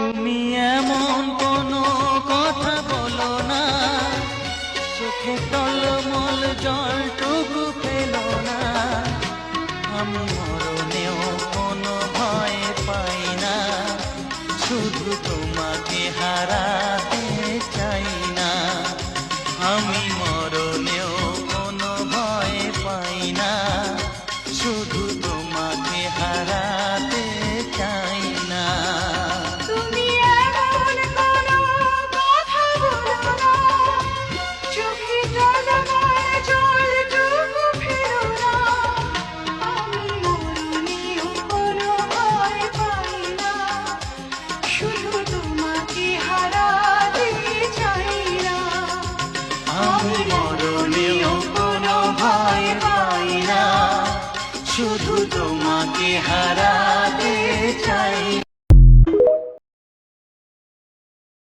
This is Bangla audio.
তুমি এমন কোনো কথা বলো না, চোখে টলমল জলটুকু ফেলো না। আমি মরণেও কোনো ভয় পাই না, শুধু তোমাকে হারাতে চাই না। আমি মরণেও কোনো ভয় পাই না, শুধু তোমাকে হারাতে চাই না। তুমি এমন কোনো কথা বলো না, চোখে টলমল জলটুকু ফেলো না। আমি মরণেও কোনো ভয় পাই না, শুধু তোমাকে হারাতে চাই না। আমি মরণেও কোনো ভয় পাই না, শুধু তোমাকে হারা